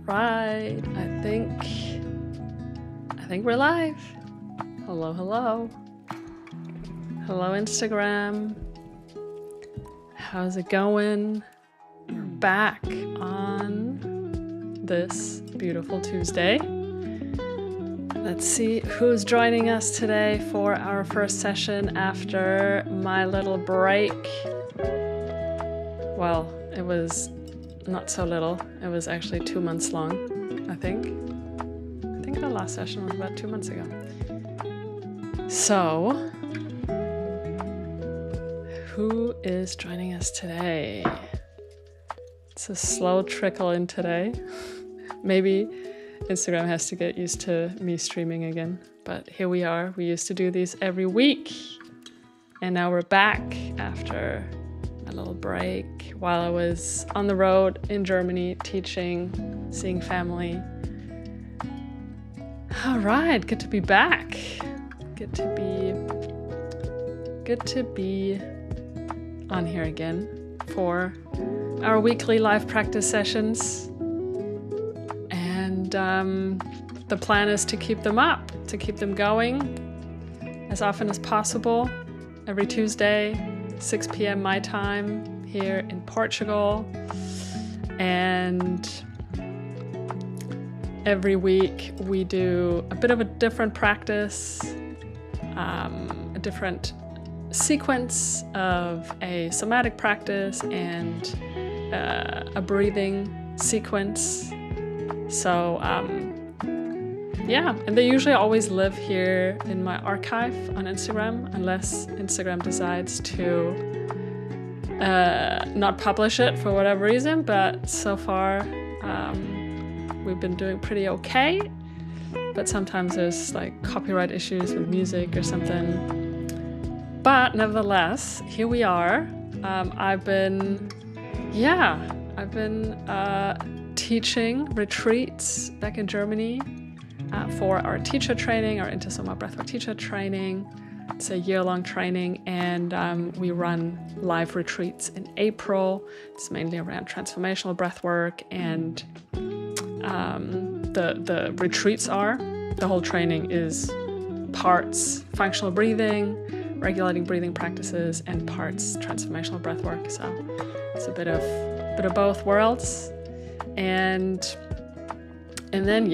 Right, I think we're live. Hello, hello. Hello, Instagram. How's it going? We're back on this beautiful Tuesday. Let's see who's joining us today for our first session after my little break. Well, it was not so little. It was actually 2 months long, I think. I think the last session was about 2 months ago. So, who is joining us today? It's a slow trickle in today. Maybe Instagram has to get used to me streaming again. But here we are. We used to do these every week. And now we're back after a little break while I was on the road in Germany teaching, seeing family. All right, good to be back. Good to be on here again for our weekly live practice sessions. And the plan is to keep them up, to keep them going as often as possible. Every Tuesday, 6 p.m. my time here in Portugal. And every week we do a bit of a different practice, a different sequence of a somatic practice and a breathing sequence. So and they usually always live here in my archive on Instagram, unless Instagram decides to not publish it for whatever reason. But so far, we've been doing pretty okay. But sometimes there's like copyright issues with music or something. But nevertheless, here we are. I've been teaching retreats back in Germany for our teacher training, our Intersoma Breathwork teacher training. It's a year-long training, and we run live retreats in April. It's mainly around transformational breathwork, and the retreats the whole training is parts functional breathing, regulating breathing practices, and parts transformational breathwork. So it's a bit of both worlds, and then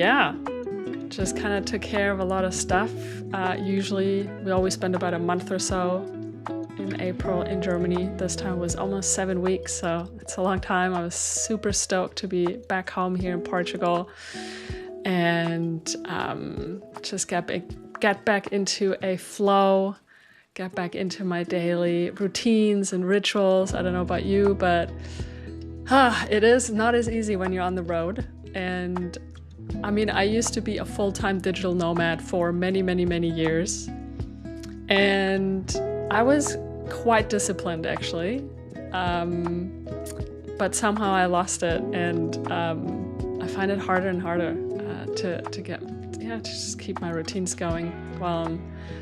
just kind of took care of a lot of stuff. Usually we always spend about a month or so in April in Germany. This time was almost 7 weeks, so it's a long time. I was super stoked to be back home here in Portugal and just get back into a flow, get back into my daily routines and rituals. I don't know about you, but it is not as easy when you're on the road. And I mean, I used to be a full-time digital nomad for many, many, many years. And I was quite disciplined, actually. But somehow I lost it. And I find it harder and harder to just keep my routines going while I'm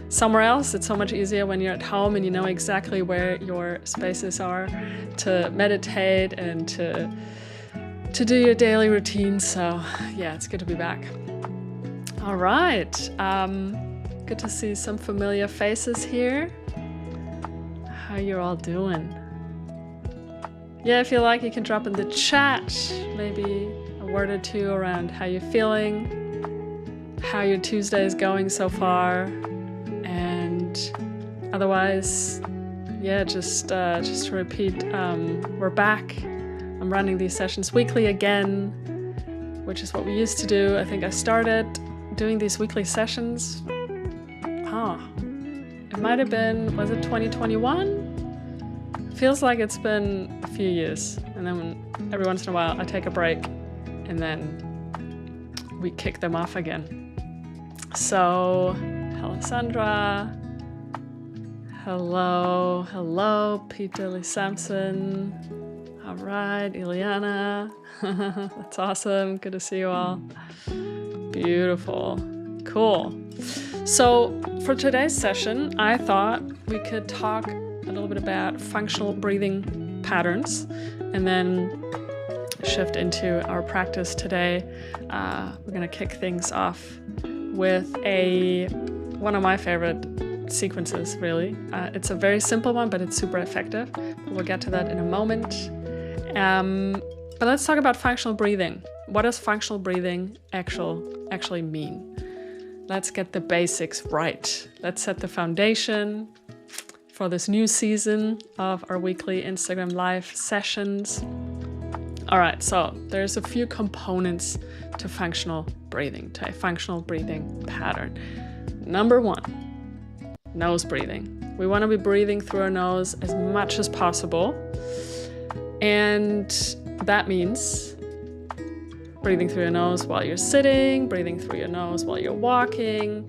somewhere else. It's so much easier when you're at home and you know exactly where your spaces are to meditate and to do your daily routine. So it's good to be back. All right, good to see some familiar faces here. How you all doing? If you like, you can drop in the chat maybe a word or two around how you're feeling, how your Tuesday is going so far, and otherwise just to repeat, we're back. I'm running these sessions weekly again, which is what we used to do. I think I started doing these weekly sessions. It might have been, was it 2021? Feels like it's been a few years. And then every once in a while I take a break and then we kick them off again. So, hello Sandra. Hello, Peter Lee Sampson. All right, Ileana. That's awesome. Good to see you all. Beautiful. Cool. So for today's session, I thought we could talk a little bit about functional breathing patterns, and then shift into our practice today. We're going to kick things off with one of my favorite sequences, really. It's a very simple one, but it's super effective. We'll get to that in a moment. But let's talk about functional breathing. What does functional breathing actually mean? Let's get the basics right. Let's set the foundation for this new season of our weekly Instagram Live sessions. All right, so there's a few components to functional breathing, to a functional breathing pattern. Number one, nose breathing. We want to be breathing through our nose as much as possible. And that means breathing through your nose while you're sitting, breathing through your nose while you're walking,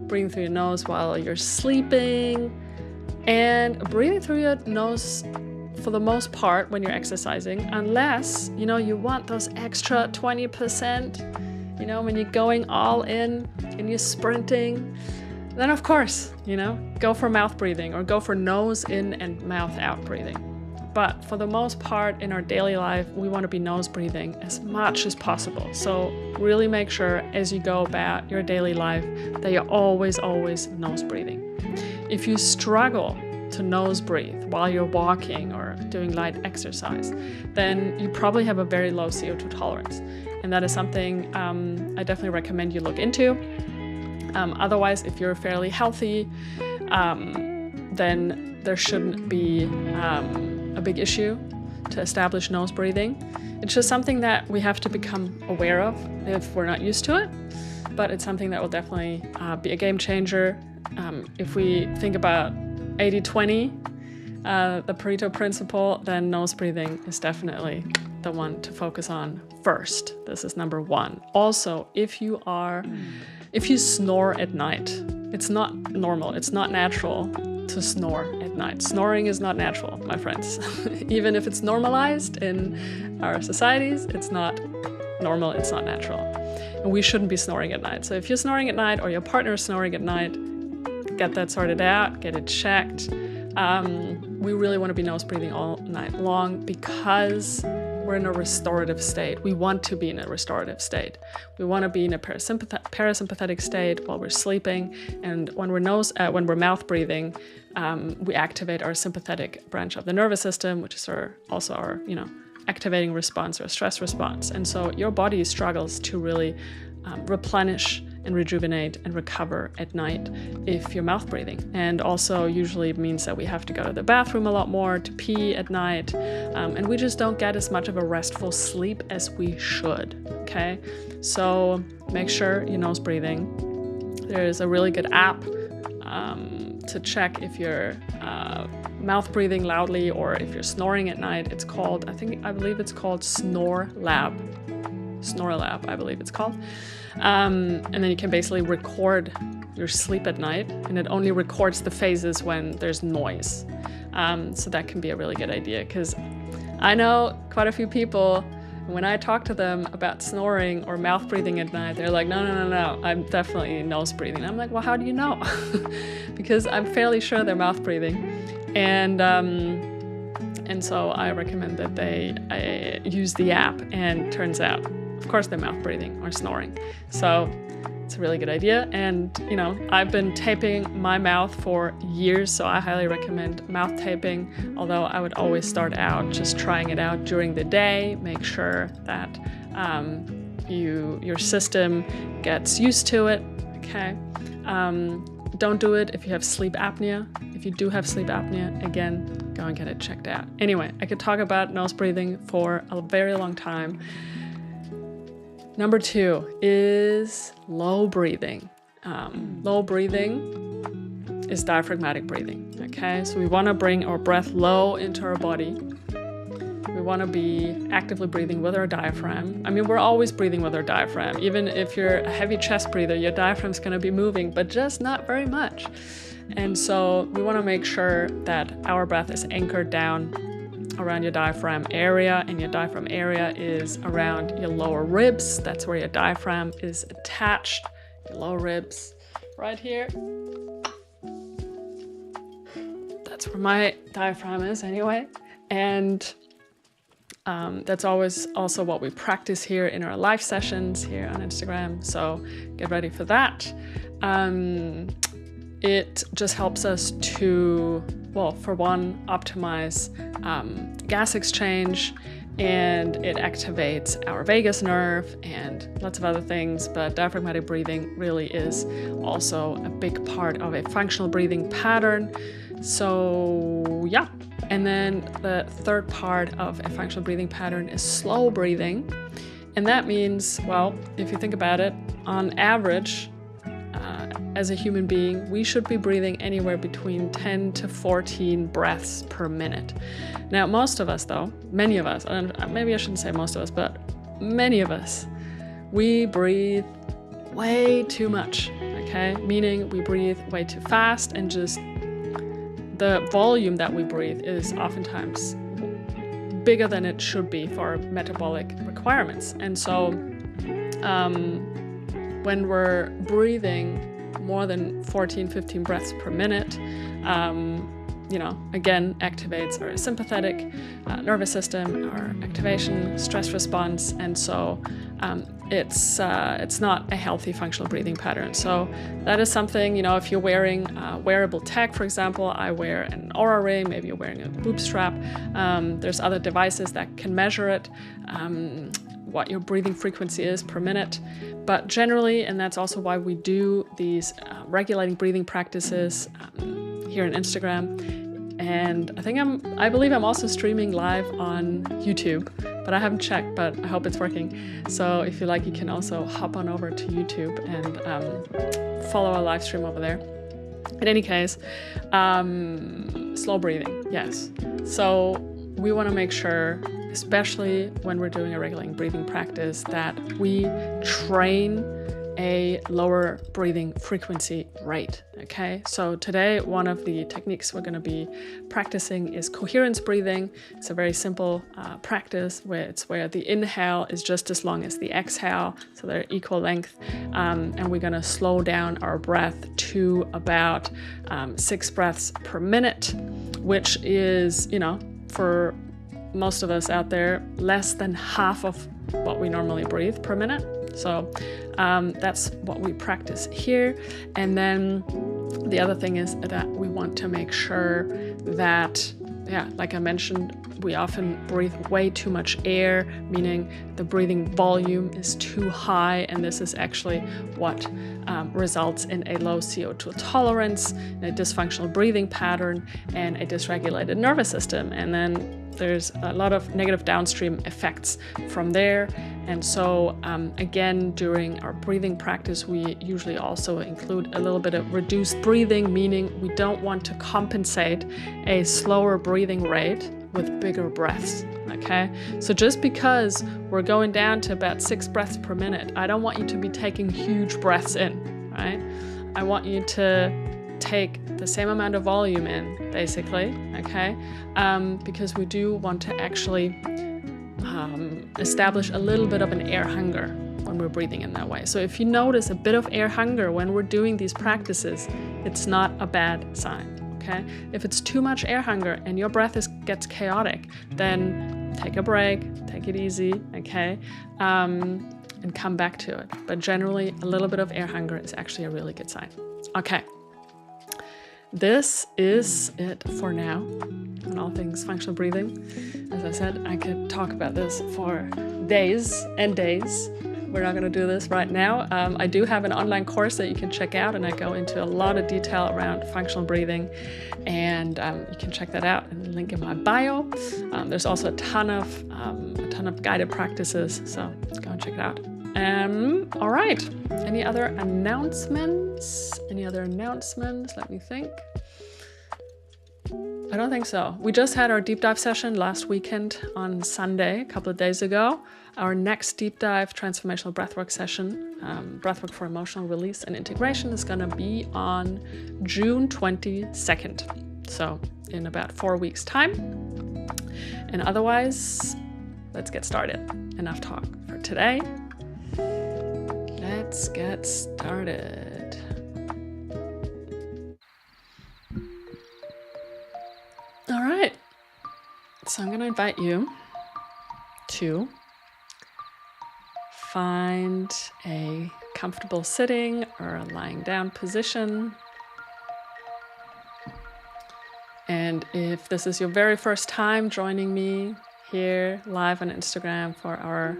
breathing through your nose while you're sleeping, and breathing through your nose for the most part when you're exercising, unless, you want those extra 20%, when you're going all in and you're sprinting, then of course, go for mouth breathing or go for nose in and mouth out breathing. But for the most part in our daily life, we want to be nose breathing as much as possible. So really make sure as you go about your daily life that you're always nose breathing. If you struggle to nose breathe while you're walking or doing light exercise, then you probably have a very low CO2 tolerance. And that is something I definitely recommend you look into. Otherwise, if you're fairly healthy, then there shouldn't be a big issue to establish nose breathing. It's just something that we have to become aware of if we're not used to it, but it's something that will definitely be a game changer. If we think about 80-20, the Pareto principle, then nose breathing is definitely the one to focus on first. This is number one. Also, if you snore at night, it's not normal, it's not natural to snore at night. Snoring is not natural, my friends. Even if it's normalized in our societies, it's not normal, it's not natural. And we shouldn't be snoring at night. So if you're snoring at night or your partner is snoring at night, get that sorted out, get it checked. We really want to be nose breathing all night long because we're in a restorative state. We want to be in a restorative state. We want to be in a parasympathetic state while we're sleeping. And when we're when we're mouth breathing, we activate our sympathetic branch of the nervous system, which is also our activating response or stress response. And so your body struggles to really replenish and rejuvenate and recover at night if you're mouth breathing. And also usually it means that we have to go to the bathroom a lot more to pee at night, and we just don't get as much of a restful sleep as we should, okay? So make sure you're nose breathing. There's a really good app to check if you're mouth breathing loudly or if you're snoring at night. It's called, I believe it's called Snore Lab, I believe it's called. And then you can basically record your sleep at night, and it only records the phases when there's noise. So that can be a really good idea, because I know quite a few people, when I talk to them about snoring or mouth breathing at night, they're like, no, I'm definitely nose breathing. I'm like, well, how do you know? Because I'm fairly sure they're mouth breathing. And so I recommend that they use the app, and turns out, of course, they're mouth breathing or snoring. So it's a really good idea. And, I've been taping my mouth for years, so I highly recommend mouth taping. Although I would always start out just trying it out during the day. Make sure that your system gets used to it, okay? Don't do it if you have sleep apnea. If you do have sleep apnea, again, go and get it checked out. Anyway, I could talk about nose breathing for a very long time. Number two is low breathing. Low breathing is diaphragmatic breathing, okay? So we want to bring our breath low into our body. We want to be actively breathing with our diaphragm. I mean, we're always breathing with our diaphragm. Even if you're a heavy chest breather, your diaphragm's going to be moving, but just not very much. And so we want to make sure that our breath is anchored down around your diaphragm area, and your diaphragm area is around your lower ribs. That's where your diaphragm is attached. Your lower ribs, right here. That's where my diaphragm is anyway. And That's always also what we practice here in our live sessions here on Instagram. So get ready for that. It just helps us to, well, for one, optimize gas exchange, and it activates our vagus nerve and lots of other things. But diaphragmatic breathing really is also a big part of a functional breathing pattern. So yeah. And then the third part of a functional breathing pattern is slow breathing. And that means, well, if you think about it, on average, as a human being, we should be breathing anywhere between 10 to 14 breaths per minute. Now, most of us, though, many of us, and maybe I shouldn't say most of us, but many of us, we breathe way too much, okay? Meaning we breathe way too fast, and just the volume that we breathe is oftentimes bigger than it should be for our metabolic requirements. And so when we're breathing more than 14, 15 breaths per minute, again, activates our sympathetic nervous system, our activation, stress response, and so it's not a healthy functional breathing pattern. So that is something, if you're wearing wearable tech, for example, I wear an Oura ring, maybe you're wearing a boob strap. There's other devices that can measure it, what your breathing frequency is per minute. But generally, and that's also why we do these regulating breathing practices here on Instagram. And I believe I'm also streaming live on YouTube, but I haven't checked, but I hope it's working. So if you like, you can also hop on over to YouTube and follow our live stream over there. In any case, slow breathing, yes. So we want to make sure, especially when we're doing a regulating breathing practice, that we train a lower breathing frequency rate, okay? So today, one of the techniques we're going to be practicing is coherence breathing. It's a very simple practice where the inhale is just as long as the exhale, so they're equal length, and we're going to slow down our breath to about 6 breaths per minute, which is, for most of us out there, less than half of what we normally breathe per minute. So that's what we practice here. And then the other thing is that we want to make sure that, like I mentioned, we often breathe way too much air, meaning the breathing volume is too high, and this is actually what results in a low CO2 tolerance, a dysfunctional breathing pattern, and a dysregulated nervous system. And then there's a lot of negative downstream effects from there. And so again, during our breathing practice, we usually also include a little bit of reduced breathing, meaning we don't want to compensate a slower breathing rate with bigger breaths, okay? So just because we're going down to about 6 breaths per minute, I don't want you to be taking huge breaths in, right? I want you to take the same amount of volume in, basically, okay? Because we do want to actually establish a little bit of an air hunger when we're breathing in that way. So if you notice a bit of air hunger when we're doing these practices, it's not a bad sign, okay? If it's too much air hunger and your breath gets chaotic, then take a break, take it easy, okay? And come back to it. But generally, a little bit of air hunger is actually a really good sign. Okay. This is it for now on all things functional breathing. As I said, I could talk about this for days and days. We're not going to do this right now. I do have an online course that you can check out, and I go into a lot of detail around functional breathing, and you can check that out in the link in my bio. There's also a ton of guided practices, so go and check it out. All right. Any other announcements? Let me think. I don't think so. We just had our deep dive session last weekend on Sunday, a couple of days ago. Our next deep dive transformational breathwork session, breathwork for emotional release and integration, is going to be on June 22nd. So in about 4 weeks' time. And otherwise, let's get started. Enough talk for today. Let's get started. All right. So I'm going to invite you to find a comfortable sitting or lying down position. And if this is your very first time joining me here live on Instagram for our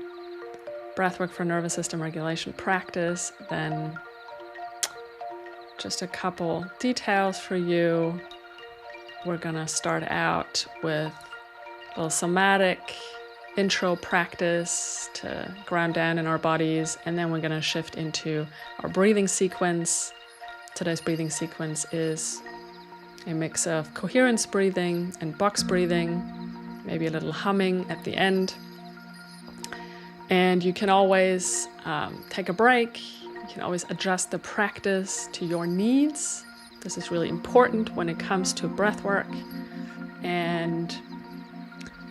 Breathwork for nervous system regulation practice, then just a couple details for you. We're gonna start out with a little somatic intro practice to ground down in our bodies, and then we're gonna shift into our breathing sequence. Today's breathing sequence is a mix of coherence breathing and box breathing, maybe a little humming at the end. And you can always take a break. You can always adjust the practice to your needs. This is really important when it comes to breath work. And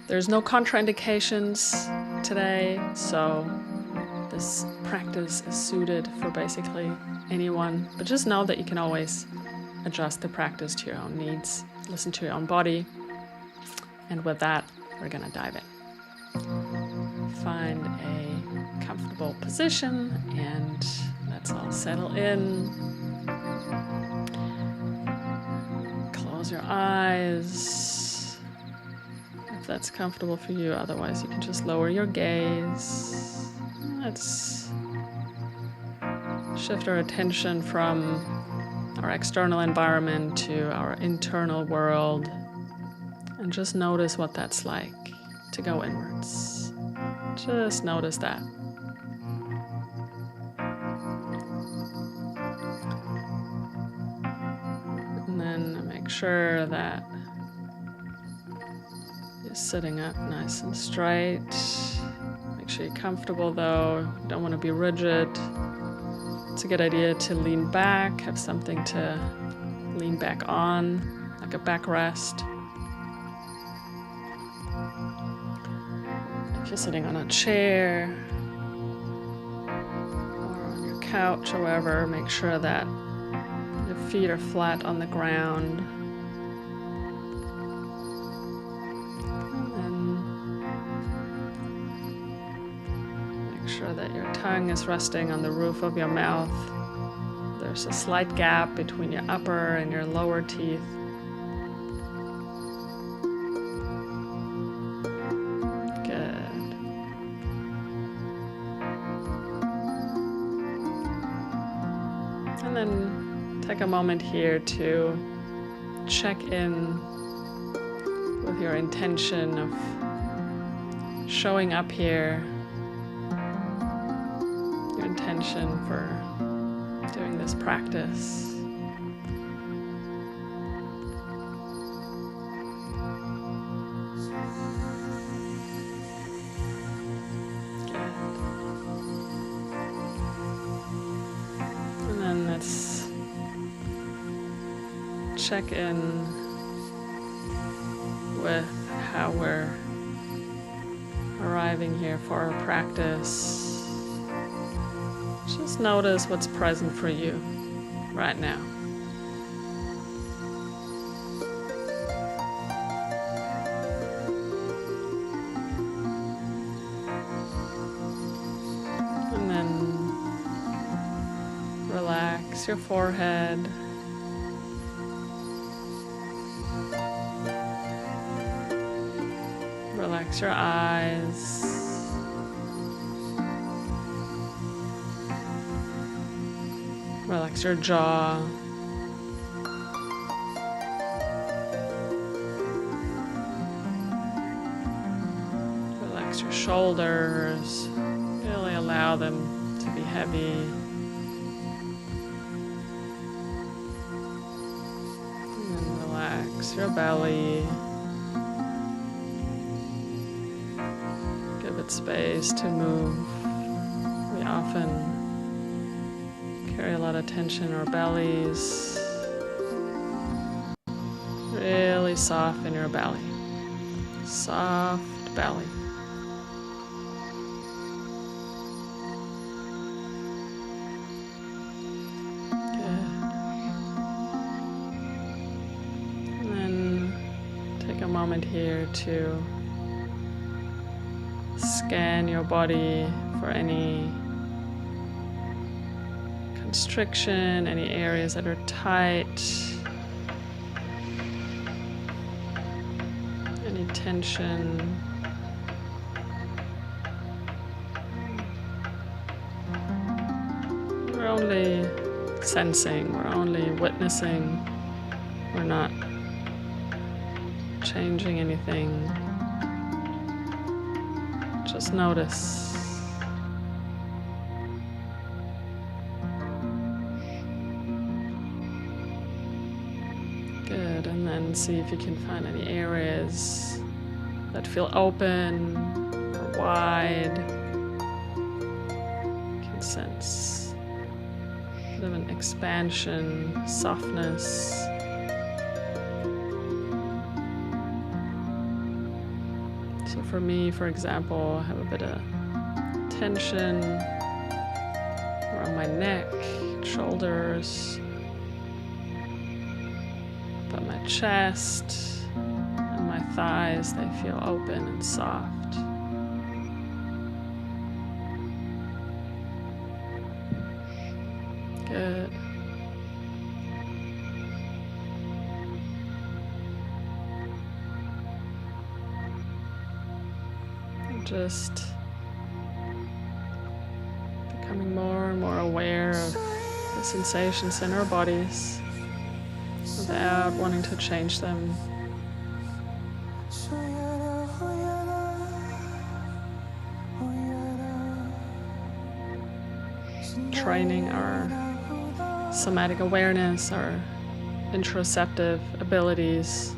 there's no contraindications today, so this practice is suited for basically anyone. But just know that you can always adjust the practice to your own needs. Listen to your own body. And with that, we're gonna dive in. Find a comfortable position and let's all settle in. Close your eyes if that's comfortable for you. Otherwise, you can just lower your gaze. Let's shift our attention from our external environment to our internal world and just notice what that's like to go inwards. Just notice that. And then make sure that you're sitting up nice and straight. Make sure you're comfortable though. You don't want to be rigid. It's a good idea to lean back, have something to lean back on, like a backrest. If you're sitting on a chair or on your couch or wherever, make sure that your feet are flat on the ground. And then make sure that your tongue is resting on the roof of your mouth. There's a slight gap between your upper and your lower teeth. And then take a moment here to check in with your intention of showing up here, your intention for doing this practice. Let's check in with how we're arriving here for our practice. Just notice what's present for you right now. And then relax your forehead. Relax your eyes. Relax your jaw. Relax your shoulders. Really allow them to be heavy. Relax your belly. Give it space to move. We often carry a lot of tension in our bellies. Really soften your belly. Soft belly. Moment here to scan your body for any constriction, any areas that are tight, any tension. We're only sensing, we're only witnessing, we're not changing anything. Just notice. Good, and then see if you can find any areas that feel open or wide. You can sense a bit of an expansion, softness. So for me, for example, I have a bit of tension around my neck, shoulders, but my chest and my thighs, they feel open and soft. Good. Just becoming more and more aware of the sensations in our bodies without wanting to change them. Training our somatic awareness, our interoceptive abilities.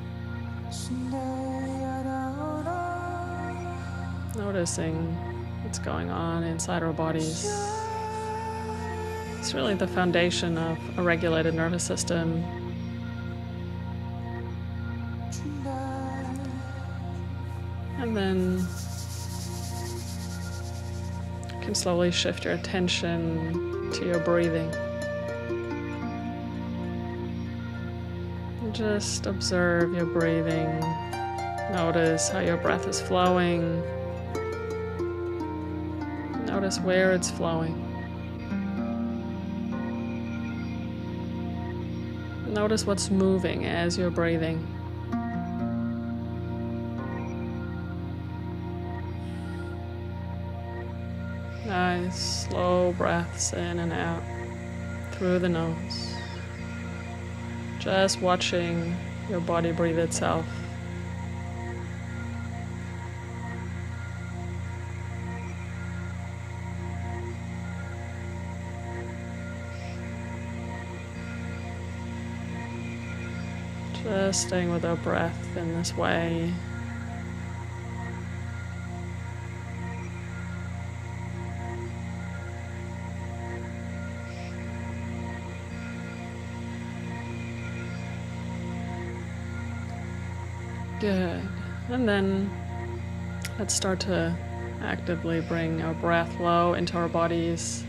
Noticing what's going on inside our bodies. It's really the foundation of a regulated nervous system. And then you can slowly shift your attention to your breathing. And just observe your breathing. Notice how your breath is flowing. Notice where it's flowing. Notice what's moving as you're breathing. Nice, slow breaths in and out through the nose. Just watching your body breathe itself. Just staying with our breath in this way. Good. And then let's start to actively bring our breath low into our bodies.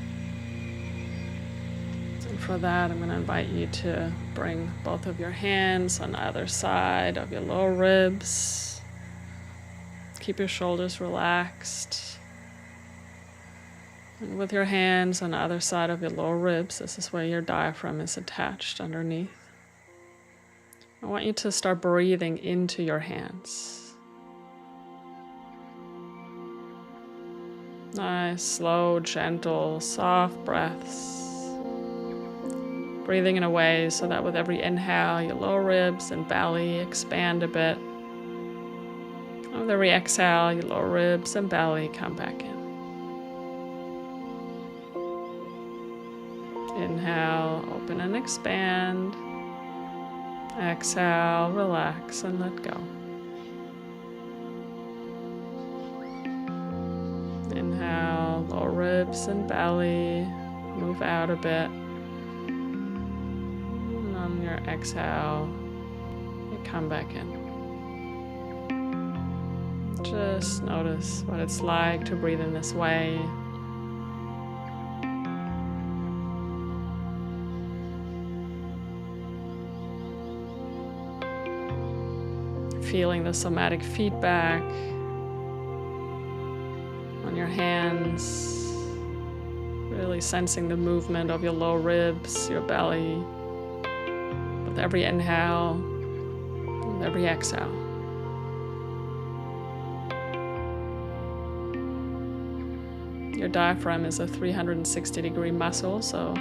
And for that, I'm going to invite you to bring both of your hands on either side of your lower ribs. Keep your shoulders relaxed. And with your hands on either side of your lower ribs, this is where your diaphragm is attached underneath. I want you to start breathing into your hands. Nice, slow, gentle, soft breaths. Breathing in a way so that with every inhale, your lower ribs and belly expand a bit. And with every exhale, your lower ribs and belly come back in. Inhale, open and expand. Exhale, relax and let go. Inhale, lower ribs and belly, move out a bit. And on your exhale, you come back in. Just notice what it's like to breathe in this way. Feeling the somatic feedback your hands, really sensing the movement of your lower ribs, your belly, with every inhale, with every exhale. Your diaphragm is a 360-degree muscle, so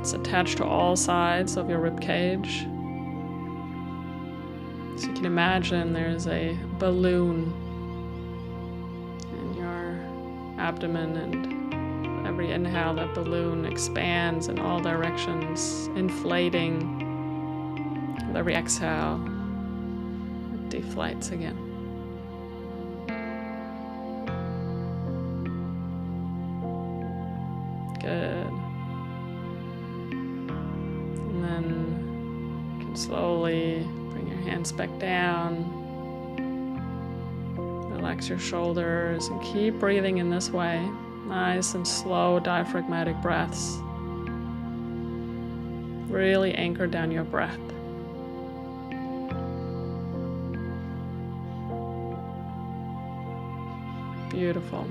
it's attached to all sides of your rib cage. So you can imagine there's a balloon in your abdomen, and every inhale that balloon expands in all directions, inflating. With every exhale, it deflates again. Good. And then you can slowly bring your hands back down. Relax your shoulders and keep breathing in this way. Nice and slow diaphragmatic breaths. Really anchor down your breath. Beautiful.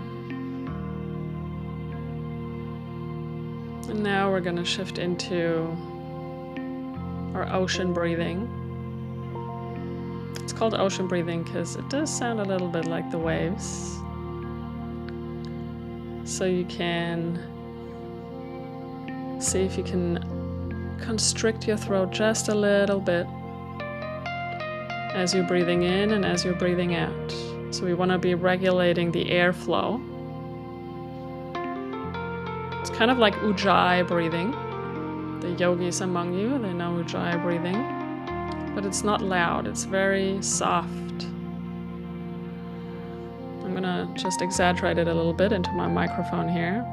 And now we're going to shift into our ocean breathing. It's called ocean breathing because it does sound a little bit like the waves. So you can see if you can constrict your throat just a little bit as you're breathing in and as you're breathing out. So we want to be regulating the airflow. It's kind of like Ujjayi breathing. The yogis among you, they know Ujjayi breathing. But it's not loud, it's very soft. I'm gonna just exaggerate it a little bit into my microphone here.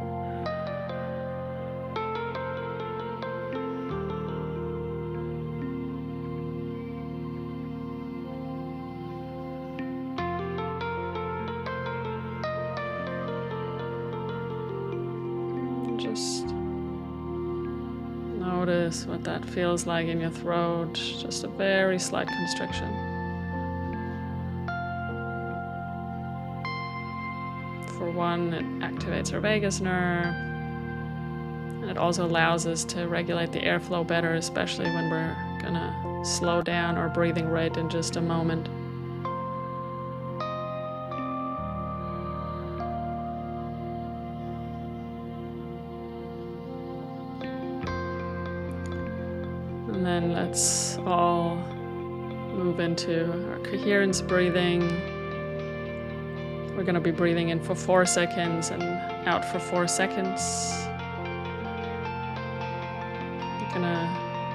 Just notice what that feels like in your throat, just a very slight constriction. For one, it activates our vagus nerve, and it also allows us to regulate the airflow better, especially when we're gonna slow down our breathing rate in just a moment. And then let's all move into our coherence breathing. We're going to be breathing in for 4 seconds and out for 4 seconds. You're going to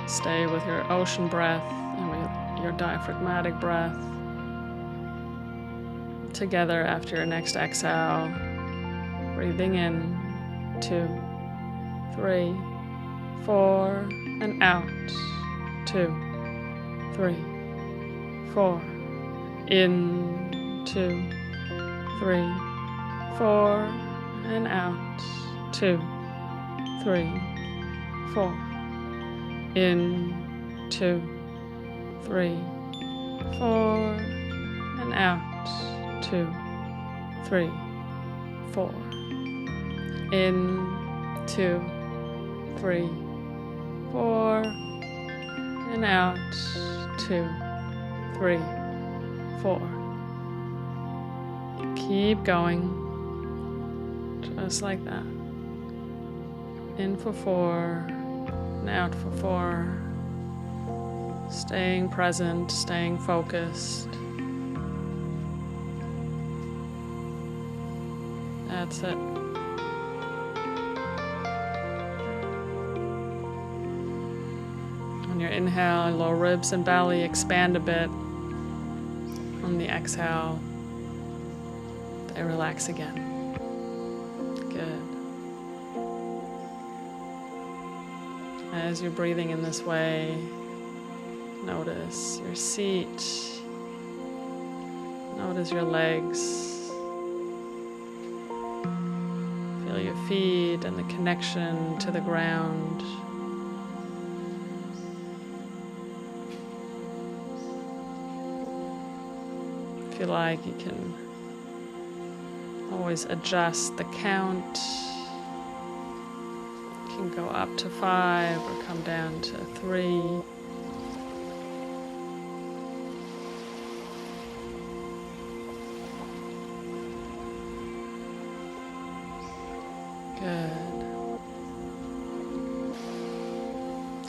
stay with your ocean breath and with your diaphragmatic breath together after your next exhale. Breathing in, 2, 3, 4, and out. 2, 3, 4. In, 2, 3, 4, and out. 2, 3, 4. In, 2, 3, 4, and out. 2, 3, 4. In, 2, 3, 4, and out. 2, 3, 4. Keep going, just like that. In for 4, and out for 4. Staying present, staying focused. That's it. On your inhale, lower ribs and belly expand a bit. On the exhale, they relax again. Good. As you're breathing in this way, notice your seat. Notice your legs. Feel your feet and the connection to the ground. If you like, you can Always adjust the count. You can go up to 5 or come down to 3. Good.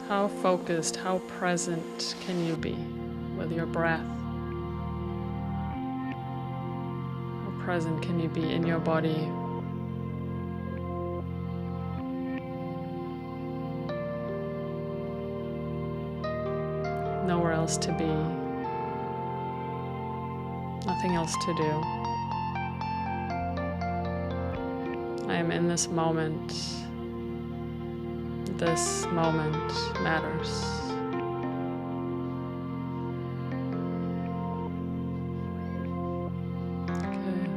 How focused, how present can you be with your breath? How present can you be in your body? Nowhere else to be. Nothing else to do. I am in this moment. This moment matters. Good.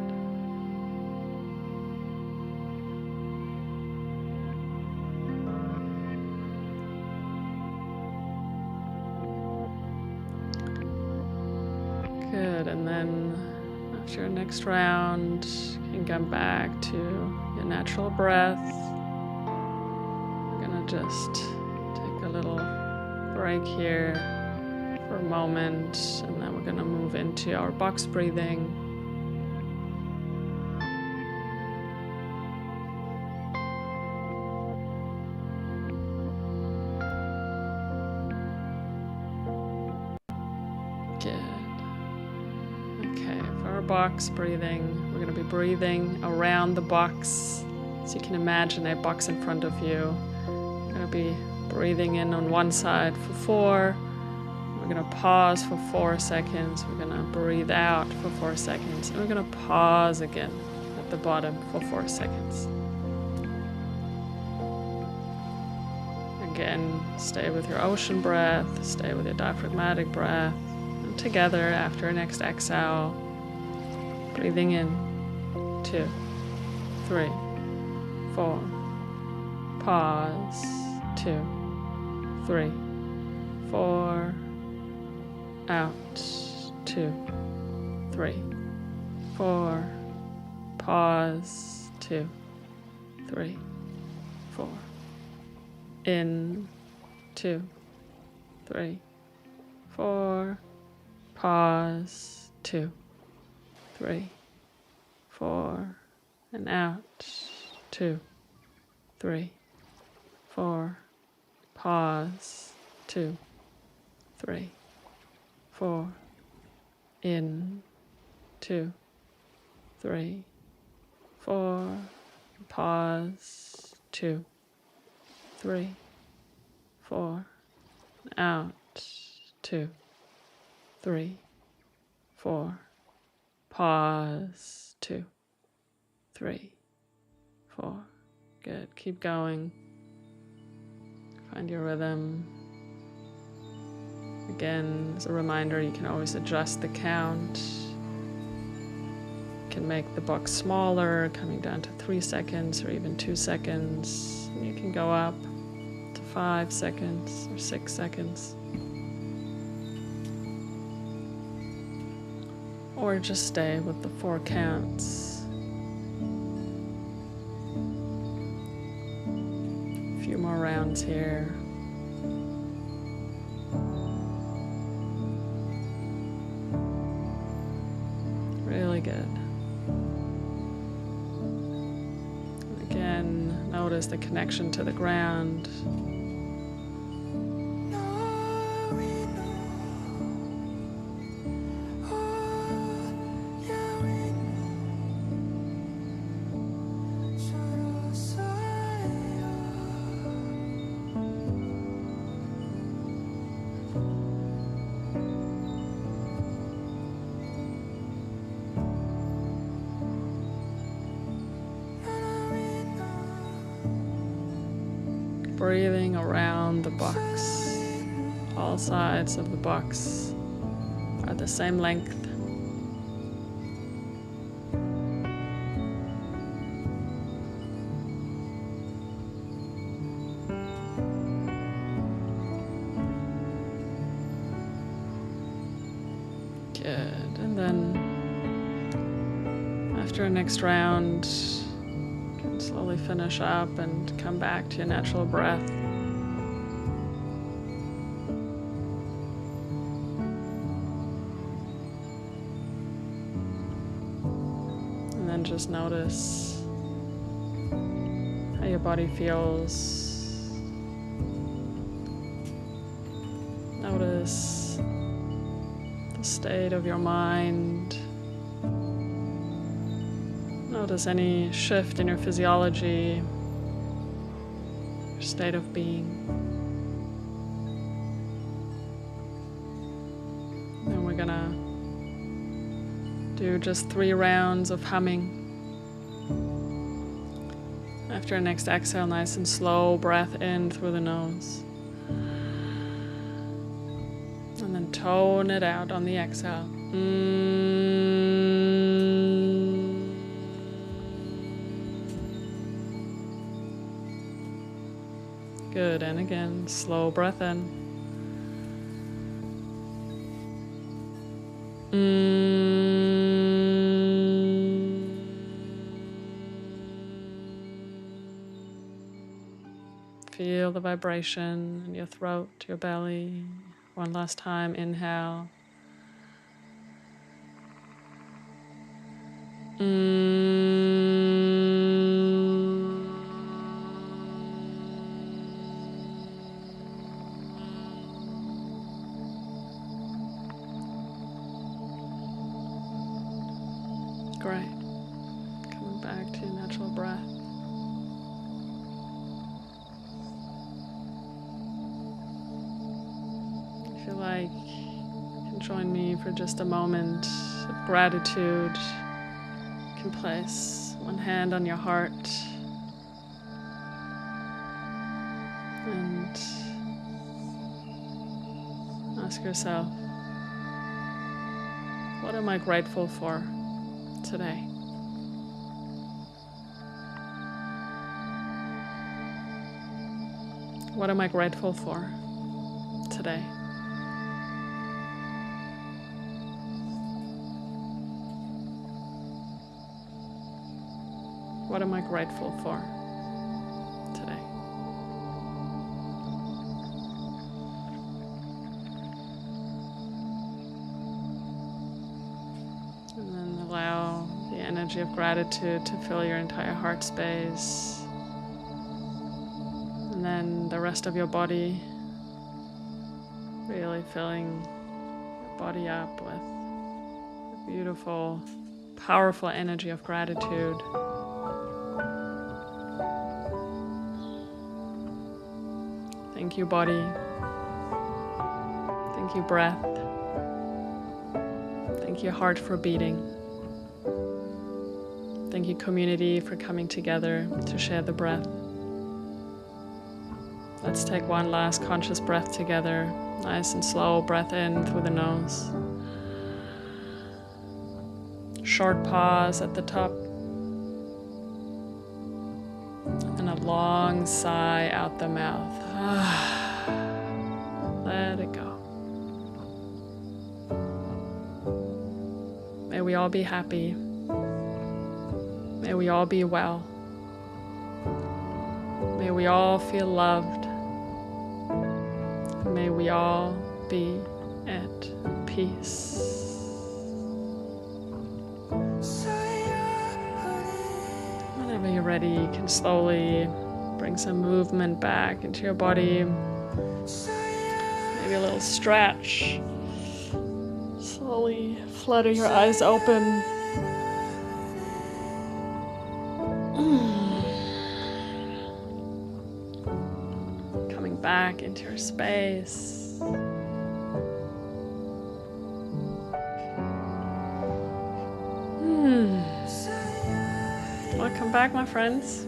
Good, and then after your next round, you can come back to your natural breath. We're gonna just take a little break here for a moment, and then we're gonna move into our box breathing. Box breathing. We're going to be breathing around the box. So you can imagine a box in front of you. We're going to be breathing in on one side for 4. We're going to pause for 4 seconds. We're going to breathe out for 4 seconds. And we're going to pause again at the bottom for 4 seconds. Again, stay with your ocean breath. Stay with your diaphragmatic breath. And together after your next exhale, breathing in, 2, 3, 4, pause, 2, 3, 4, out, 2, 3, 4, pause, 2, 3, 4, in, 2, 3, 4, pause, 2, 3, 4, and out, 2, 3, 4, pause, 2, 3, 4, in, 2, 3, 4, pause, 2, 3, 4, out, 2, 3, 4, pause, 2, 3, 4. Good. Keep going. Find your rhythm. Again, as a reminder, you can always adjust the count. You can make the box smaller, coming down to 3 seconds or even 2 seconds. And you can go up to 5 seconds or 6 seconds. Or just stay with the 4 counts. A few more rounds here. Really good. Again, notice the connection to the ground. Breathing around the box. All sides of the box are the same length. Good. And then After our next round, you can slowly finish up and come back to your natural breath. And then just notice how your body feels. Notice the state of your mind. Notice any shift in your physiology, your state of being. Then we're gonna do just 3 rounds of humming. After our next exhale, nice and slow breath in through the nose. And then tone it out on the exhale. Good, and again, slow breath in. Feel the vibration in your throat, your belly. One last time, inhale. Great. Coming back to your natural breath. If you like, you can join me for just a moment of gratitude. You can place one hand on your heart and ask yourself, what am I grateful for today? What am I grateful for today? What am I grateful for today? And then allow the energy of gratitude to fill your entire heart space. And then the rest of your body, really filling your body up with the beautiful, powerful energy of gratitude. Thank you, body. Thank you, breath. Thank you, heart, for beating. Thank you, community, for coming together to share the breath. Let's take one last conscious breath together. Nice and slow breath in through the nose. Short pause at the top. And a long sigh out the mouth. Let it go. May we all be happy. May we all be well. May we all feel loved. May we all be at peace. Whenever you're ready, you can slowly bring some movement back into your body. Maybe a little stretch. Slowly flutter your eyes open. Coming back into your space. Welcome back, my friends.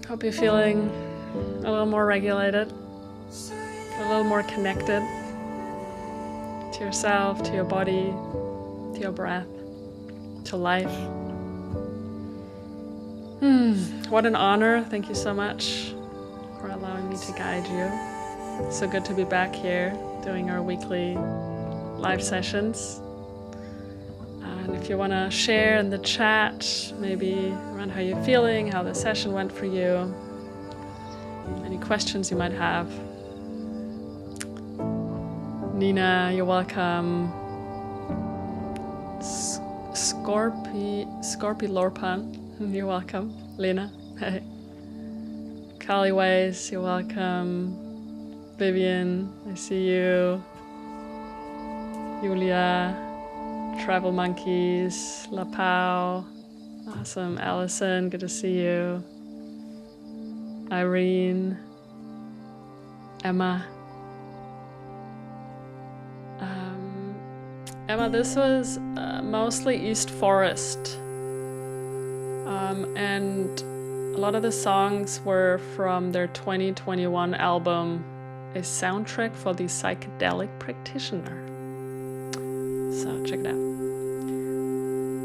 Hope you're feeling a little more regulated, a little more connected to yourself, to your body, to your breath, to life. What an honor. Thank you so much for allowing me to guide you. So good to be back here doing our weekly live sessions. And if you want to share in the chat, maybe around how you're feeling, how the session went for you, any questions you might have. Nina, you're welcome. Scorpi Lorpan, you're welcome. Lena, hey. Kali Ways, you're welcome. Vivian, I see you. Julia, Travel Monkeys, La Pau, awesome. Allison, good to see you. Irene, Emma. Emma, this was mostly East Forest. And a lot of the songs were from their 2021 album, A Soundtrack for the Psychedelic Practitioner. So check it out.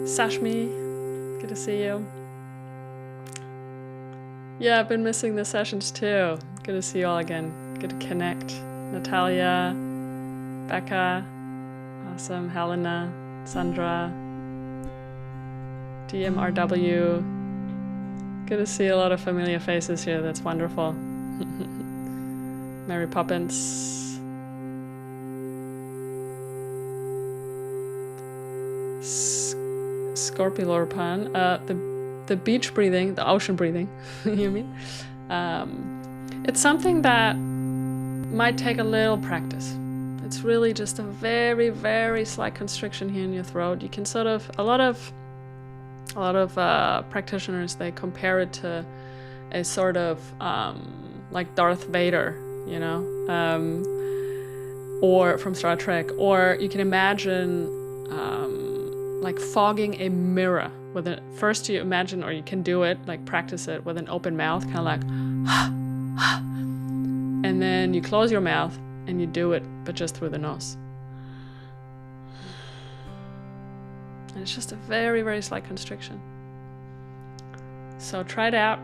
Sashmi, good to see you. Yeah, I've been missing the sessions too. Good to see you all again. Good to connect. Natalia, Becca, awesome. Helena, Sandra, DMRW. Good to see a lot of familiar faces here. That's wonderful. Mary Poppins. Scorpilorpan. The beach breathing, the ocean breathing, you mean? It's something that might take a little practice. It's really just a very, very slight constriction here in your throat. You can sort of, a lot of practitioners, they compare it to a sort of like Darth Vader, you know, or from Star Trek, or you can imagine like fogging a mirror with it. First you imagine, or you can do it, like practice it with an open mouth, kind of like, and then you close your mouth and you do it, but just through the nose. And it's just a very, very slight constriction. So try it out.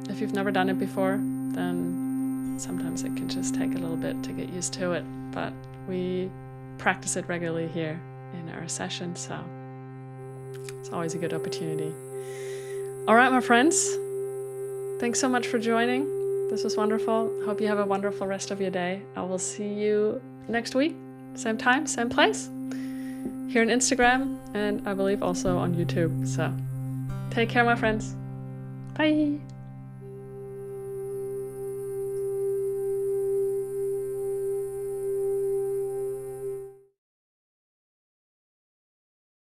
If you've never done it before, then sometimes it can just take a little bit to get used to it. But we practice it regularly here in our session, so it's always a good opportunity. All right, my friends. Thanks so much for joining. This was wonderful. Hope you have a wonderful rest of your day. I will see you next week. Same time, same place. Here on Instagram, and I believe also on YouTube. So take care, my friends. Bye.